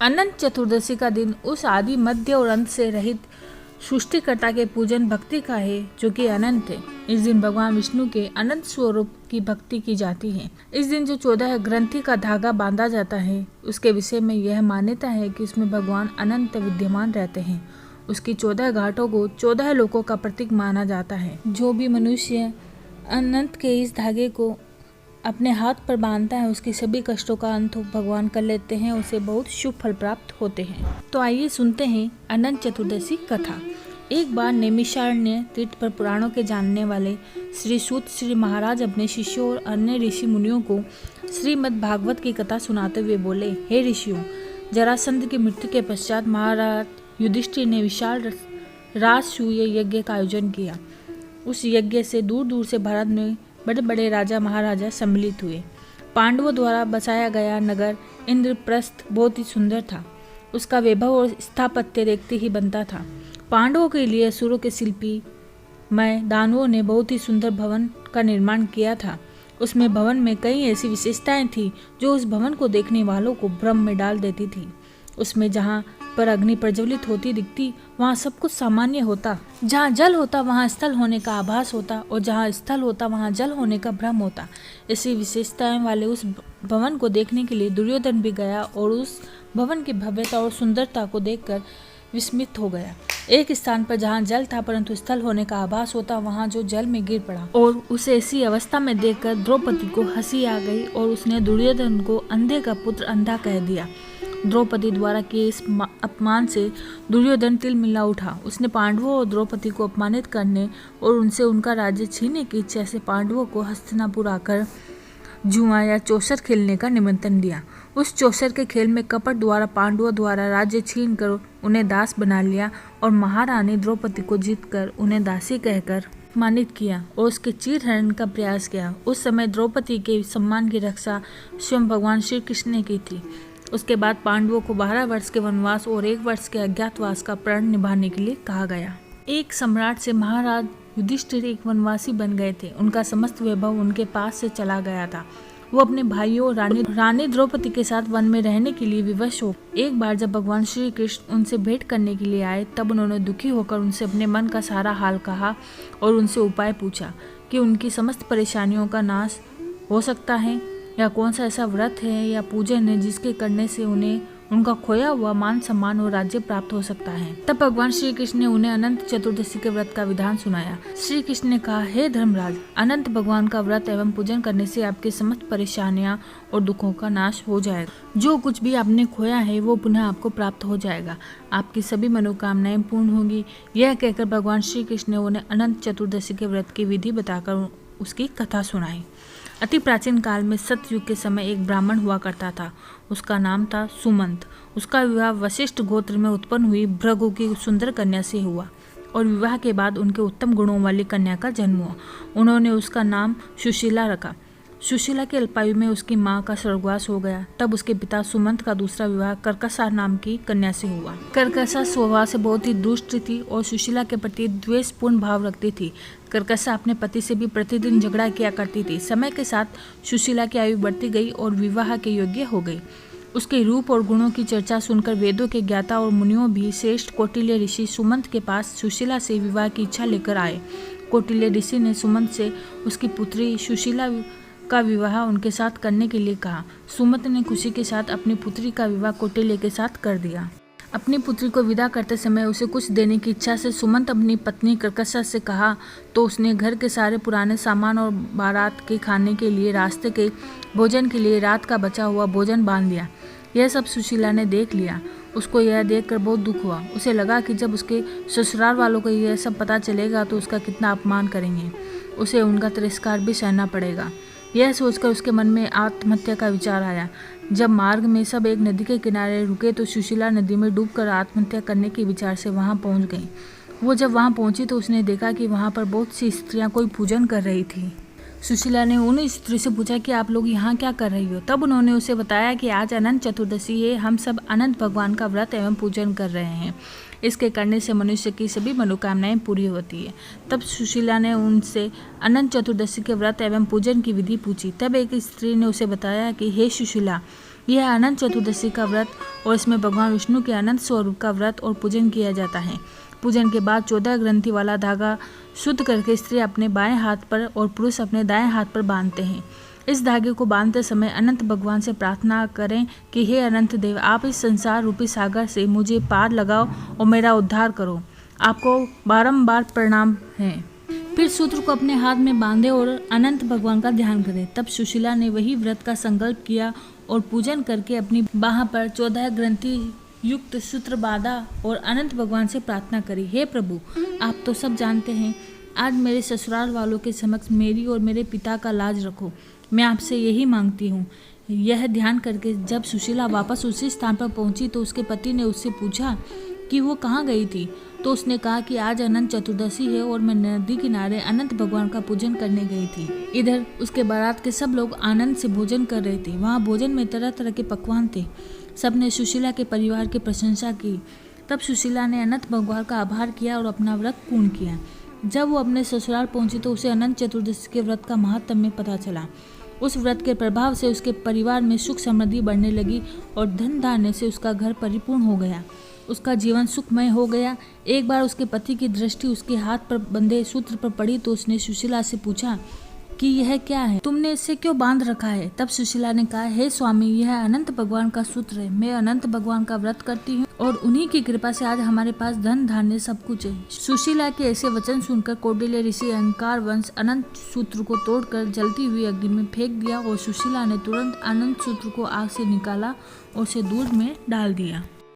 अनंत चतुर्दशी का दिन उस आदि मध्य और अंत से रहित सृष्टिकर्ता के पूजन भक्ति का है जो कि अनंत है। इस दिन भगवान विष्णु के अनंत स्वरूप की भक्ति की जाती है। इस दिन जो 14 ग्रंथि का धागा बांधा जाता है उसके विषय में यह मान्यता है कि उसमें भगवान अनंत विद्यमान रहते हैं। उसकी 14 घाटों को 14 लोकों का प्रतीक माना जाता है। जो भी मनुष्य अनंत के इस धागे को अपने हाथ पर बांधता है उसकी सभी कष्टों का अंत भगवान कर लेते हैं, उसे बहुत शुभ फल प्राप्त होते हैं। तो आइए सुनते हैं अनंत चतुर्दशी कथा। एक बार नैमिषारण्य तीर्थ पर पुराणों के जानने वाले श्री सूत श्री महाराज अपने शिष्यों और अन्य ऋषि मुनियों को श्रीमद् भागवत की कथा सुनाते हुए बोले, हे ऋषियों, जरासंध की मृत्यु के पश्चात महाराज युधिष्ठिर ने विशाल राजसूय यज्ञ का आयोजन किया। उस यज्ञ से दूर दूर से भारत में बड़े बड़े राजा महाराजा सम्मिलित हुए। पांडवों द्वारा बसाया गया नगर इंद्रप्रस्थ बहुत ही सुंदर था। उसका वैभव और स्थापत्य देखते ही बनता था। पांडवों के लिए असुरों के शिल्पी मय दानवों ने बहुत ही सुंदर भवन का निर्माण किया था। उसमें भवन में कई ऐसी विशेषताएं थी जो उस भवन को देखने वालों को भ्रम में डाल देती थी। उसमें जहाँ पर अग्नि प्रज्वलित होती दिखती वहाँ सब कुछ सामान्य होता, जहाँ जल होता वहाँ स्थल होने का आभास होता और जहाँ स्थल होता वहाँ जल होने का भ्रम होता। ऐसी विशेषताएं वाले उस भवन को देखने के लिए दुर्योधन भी गया और उस भवन की भव्यता और सुंदरता को देखकर विस्मित हो गया। एक स्थान पर जहाँ जल था परंतु स्थल होने का आभास होता वहाँ जो जल में गिर पड़ा और उसे ऐसी अवस्था में देखकर द्रौपदी को हंसी आ गई और उसने दुर्योधन को अंधे का पुत्र अंधा कह दिया। द्रौपदी द्वारा किए इस अपमान से दुर्योधन तिलमिला उठा। उसने पांडवों और द्रौपदी को अपमानित करने और उनसे उनका राज्य छीनने की इच्छा से पांडवों को हस्तिनापुर आकर जुआ या चौसर खेलने का निमंत्रण दिया। उस चौसर के खेल में कपट द्वारा पांडवों द्वारा राज्य छीन कर उन्हें दास बना लिया और महारानी द्रौपदी को जीतकर उन्हें दासी कहकर अपमानित किया और उसके चीरहरण का प्रयास किया। उस समय द्रौपदी के सम्मान की रक्षा स्वयं भगवान श्री कृष्ण ने की थी। उसके बाद पांडवों को 12 वर्ष के वनवास और 1 वर्ष के अज्ञातवास का प्रण निभाने के लिए कहा गया। एक सम्राट से महाराज युधिष्ठिर एक वनवासी बन गए थे। उनका समस्त वैभव उनके पास से चला गया था। वो अपने भाइयों और रानी द्रौपदी के साथ वन में रहने के लिए विवश हो। एक बार जब भगवान श्री कृष्ण उनसे भेंट करने के लिए आए तब उन्होंने दुखी होकर उनसे अपने मन का सारा हाल कहा और उनसे उपाय पूछा कि उनकी समस्त परेशानियों का नाश हो सकता है या कौन सा ऐसा व्रत है या पूजन है जिसके करने से उन्हें उनका खोया हुआ मान सम्मान और राज्य प्राप्त हो सकता है। तब भगवान श्री कृष्ण ने उन्हें अनंत चतुर्दशी के व्रत का विधान सुनाया। श्री कृष्ण ने कहा, हे धर्मराज, अनंत भगवान का व्रत एवं पूजन करने से आपकी समस्त परेशानियां और दुखों का नाश हो जाएगा। जो कुछ भी आपने खोया है वो पुनः आपको प्राप्त हो जाएगा। आपकी सभी मनोकामनाएं पूर्ण होंगी। यह कहकर भगवान श्री कृष्ण ने उन्हें अनंत चतुर्दशी के व्रत की विधि बताकर उसकी कथा सुनाई। अति प्राचीन काल में सतयुग के समय एक ब्राह्मण हुआ करता था। उसका नाम था सुमंत। उसका विवाह वशिष्ठ गोत्र में उत्पन्न हुई भृगु की सुंदर कन्या से हुआ और विवाह के बाद उनके उत्तम गुणों वाली कन्या का जन्म हुआ। उन्होंने उसका नाम सुशीला रखा। सुशीला के अल्पायु में उसकी मां का स्वर्गवास हो गया। तब उसके पिता सुमंत का दूसरा विवाह कर्कशा नाम की कन्या से हुआ। कर्कशा स्वभाव से बहुत ही दुष्ट थी और सुशीला के प्रति द्वेषपूर्ण भाव रखती थी। कर्कशा अपने पति से भी प्रतिदिन झगड़ा किया करती थी। समय के साथ सुशीला की आयु बढ़ती गई और विवाह के योग्य हो गई। उसके रूप और गुणों की चर्चा सुनकर वेदों के ज्ञाता और मुनियों भी श्रेष्ठ कौटिल्य ऋषि सुमंत के पास सुशीला से विवाह की इच्छा लेकर आए। कौटिल्य ऋषि ने सुमंत से उसकी पुत्री सुशीला का विवाह उनके साथ करने के लिए कहा। सुमंत ने खुशी के साथ अपनी पुत्री का विवाह कौटिल्य के साथ कर दिया। अपनी पुत्री को विदा करते समय उसे कुछ देने की इच्छा से सुमंत अपनी पत्नी कर्कशा से कहा तो उसने घर के सारे पुराने सामान और बारात के खाने के लिए रास्ते के भोजन के लिए रात का बचा हुआ भोजन बांध दिया। यह सब सुशीला ने देख लिया। उसको यह देखकर बहुत दुख हुआ। उसे लगा कि जब उसके ससुराल वालों को यह सब पता चलेगा तो उसका कितना अपमान करेंगे। उसे उनका तिरस्कार भी सहना पड़ेगा। यह सोचकर उसके मन में आत्महत्या का विचार आया। जब मार्ग में सब एक नदी के किनारे रुके तो सुशीला नदी में डूबकर आत्महत्या करने के विचार से वहां पहुंच गई। वो जब वहां पहुंची तो उसने देखा कि वहां पर बहुत सी स्त्रियां कोई पूजन कर रही थी। सुशीला ने उन स्त्री से पूछा कि आप लोग यहाँ क्या कर रही हो। तब उन्होंने उसे बताया कि आज अनंत चतुर्दशी है, हम सब अनंत भगवान का व्रत एवं पूजन कर रहे हैं। इसके करने से मनुष्य की सभी मनोकामनाएं पूरी होती है। तब सुशीला ने उनसे अनंत चतुर्दशी के व्रत एवं पूजन की विधि पूछी। तब एक स्त्री ने उसे बताया कि हे सुशीला, यह अनंत चतुर्दशी का व्रत और इसमें भगवान विष्णु के अनंत स्वरूप का व्रत और पूजन किया जाता है। पूजन के बाद 14 ग्रंथि वाला धागा शुद्ध करके स्त्री अपने बाएं हाथ पर और पुरुष अपने दाएं हाथ पर बांधते हैं। इस धागे को बांधते समय अनंत भगवान से प्रार्थना करें कि हे अनंत देव, आप इस संसार रूपी सागर से मुझे पार लगाओ और मेरा उद्धार करो। आपको बारंबार प्रणाम है। फिर सूत्र को अपने हाथ में बांधे और अनंत भगवान का ध्यान करें। तब सुशीला ने वही व्रत का संकल्प किया और पूजन करके अपनी बाह पर 14 ग्रंथि युक्त सूत्र बांधा और अनंत भगवान से प्रार्थना करी, हे प्रभु, आप तो सब जानते हैं, आज मेरे ससुराल वालों के समक्ष मेरी और मेरे पिता का लाज रखो। मैं आपसे यही मांगती हूँ। यह ध्यान करके जब सुशीला वापस उसी स्थान पर पहुंची तो उसके पति ने उससे पूछा कि वो कहाँ गई थी। तो उसने कहा कि आज अनंत चतुर्दशी है और मैं नदी किनारे अनंत भगवान का पूजन करने गई थी। इधर उसके बारात के सब लोग आनंद से भोजन कर रहे थे। वहाँ भोजन में तरह तरह के पकवान थे। सबने सुशीला के परिवार की प्रशंसा की। तब सुशीला ने अनंत भगवान का आभार किया और अपना व्रत पूर्ण किया। जब वो अपने ससुराल पहुंची तो उसे अनंत चतुर्दशी के व्रत का महत्व पता चला। उस व्रत के प्रभाव से उसके परिवार में सुख समृद्धि बढ़ने लगी और धन धान्य से उसका घर परिपूर्ण हो गया। उसका जीवन सुखमय हो गया। एक बार उसके पति की दृष्टि उसके हाथ पर बंधे सूत्र पर पड़ी तो उसने सुशीला से पूछा कि यह क्या है, तुमने इसे क्यों बांध रखा है। तब सुशीला ने कहा, हे स्वामी, यह अनंत भगवान का सूत्र है। मैं अनंत भगवान का व्रत करती हूँ और उन्हीं की कृपा से आज हमारे पास धन धान्य सब कुछ है। सुशीला के ऐसे वचन सुनकर कौटिल्य ऋषि अहंकार वंश अनंत सूत्र को तोड़कर जलती हुई अग्नि में फेंक दिया और सुशीला ने तुरंत अनंत सूत्र को आग से निकाला और उसे दूध में डाल दिया।